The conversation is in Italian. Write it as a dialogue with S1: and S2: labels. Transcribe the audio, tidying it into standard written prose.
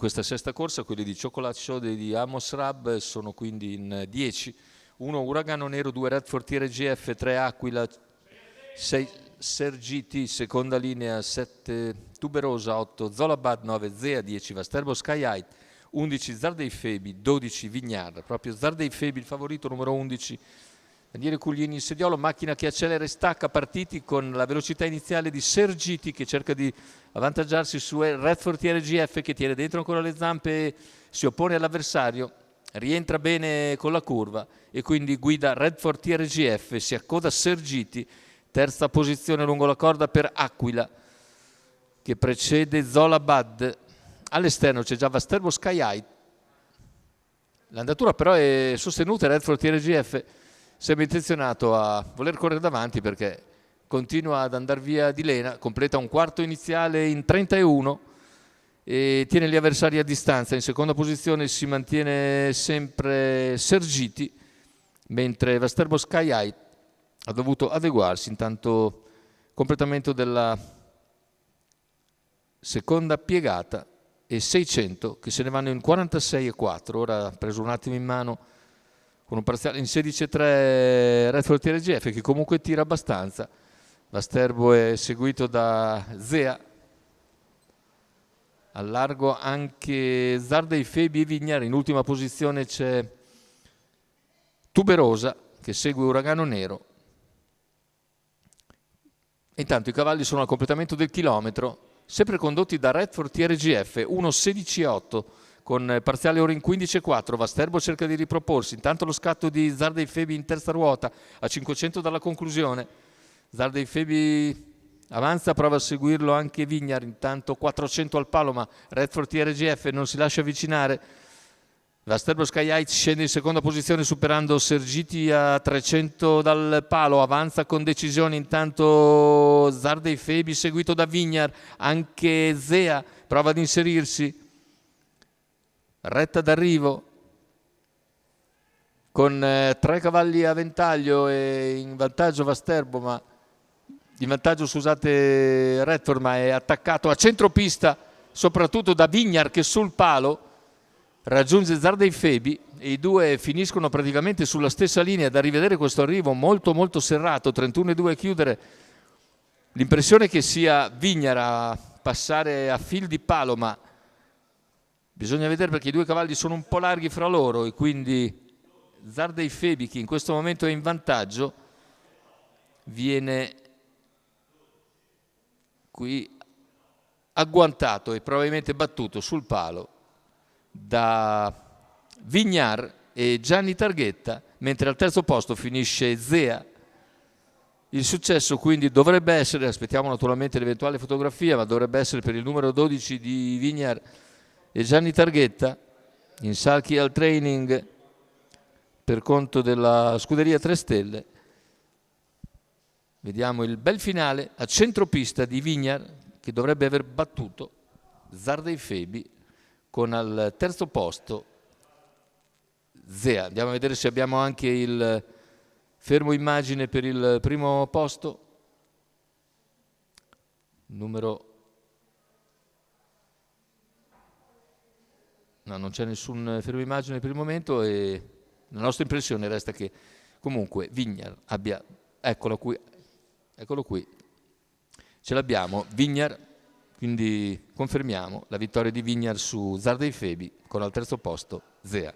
S1: questa sesta corsa, quelli di Chocolate Show di Amos Rab, sono quindi in 10. 1 Uragano Nero, 2 Red Fortiere GF, 3 Aquila, 6 Sergiti, seconda linea, 7 Tuberosa, 8 Zolabad, 9 Zea, 10 Vasterbo Sky High, 11 Zardei Febi, 12 Vignard, proprio Zardei Febi il favorito, numero 11 Daniele Cuglini in sediolo, macchina che accelera e stacca, partiti con la velocità iniziale di Sergiti che cerca di avvantaggiarsi su Red Fortiere GF che tiene dentro ancora le zampe, si oppone all'avversario, rientra bene con la curva e quindi guida Red Fortiere GF, si accoda Sergiti, terza posizione lungo la corda per Aquila che precede Zolabad, all'esterno c'è già Vasterbo Sky High, l'andatura però è sostenuta, Red Fortiere GF sembra intenzionato a voler correre davanti perché continua ad andare via di lena, completa un quarto iniziale in 31 e tiene gli avversari a distanza. In seconda posizione si mantiene sempre Sergiti, mentre Vasterbo Sky High ha dovuto adeguarsi. Intanto completamento della seconda piegata e 600 che se ne vanno in 46,4. Ora ha preso un attimo in mano con un parziale in 16,3 Red Fortiere GF che comunque tira abbastanza. Vasterbo è seguito da Zea, al largo anche Zardei Febi e Vignari, in ultima posizione c'è Tuberosa che segue Uragano Nero. E intanto i cavalli sono al completamento del chilometro, sempre condotti da Red Fortiere GF, 1,16,8 con parziale ora in 15,4. Vasterbo cerca di riproporsi, intanto lo scatto di Zardei Febi in terza ruota a 500 dalla conclusione. Zardei Febi avanza, prova a seguirlo anche Vignard, intanto 400 al palo ma Red Fortiere GF non si lascia avvicinare. Vasterbo Sky High scende in seconda posizione superando Sergiti a 300 dal palo, avanza con decisione intanto Zardei Febi seguito da Vignard, anche Zea prova ad inserirsi, retta d'arrivo con 3 cavalli a ventaglio e in vantaggio Vasterbo, ma in vantaggio scusate Redford, ma è attaccato a centropista soprattutto da Vignard che sul palo raggiunge Zardei Febi e i due finiscono praticamente sulla stessa linea. Da rivedere questo arrivo molto serrato, 31,2 a chiudere. L'impressione che sia Vignard a passare a fil di palo, ma bisogna vedere perché i due cavalli sono un po' larghi fra loro e quindi Zardei Febi, che in questo momento è in vantaggio, viene qui agguantato e probabilmente battuto sul palo da Vignard e Gianni Targhetta, mentre al terzo posto finisce Zea. Il successo quindi dovrebbe essere, aspettiamo naturalmente l'eventuale fotografia, ma dovrebbe essere per il numero 12 di Vignard e Gianni Targhetta in salchi al training per conto della scuderia 3 Stelle. Vediamo il bel finale a centropista di Vignard che dovrebbe aver battuto Zardei Febi con al terzo posto Zea. Andiamo a vedere se abbiamo anche il fermo immagine per il primo posto. Numero... No, non c'è nessun fermo immagine per il momento e la nostra impressione resta che comunque Vignard abbia... Eccolo qui. Ce l'abbiamo, Vignard. Quindi confermiamo la vittoria di Vignard su Zardei Febi con al terzo posto Zea.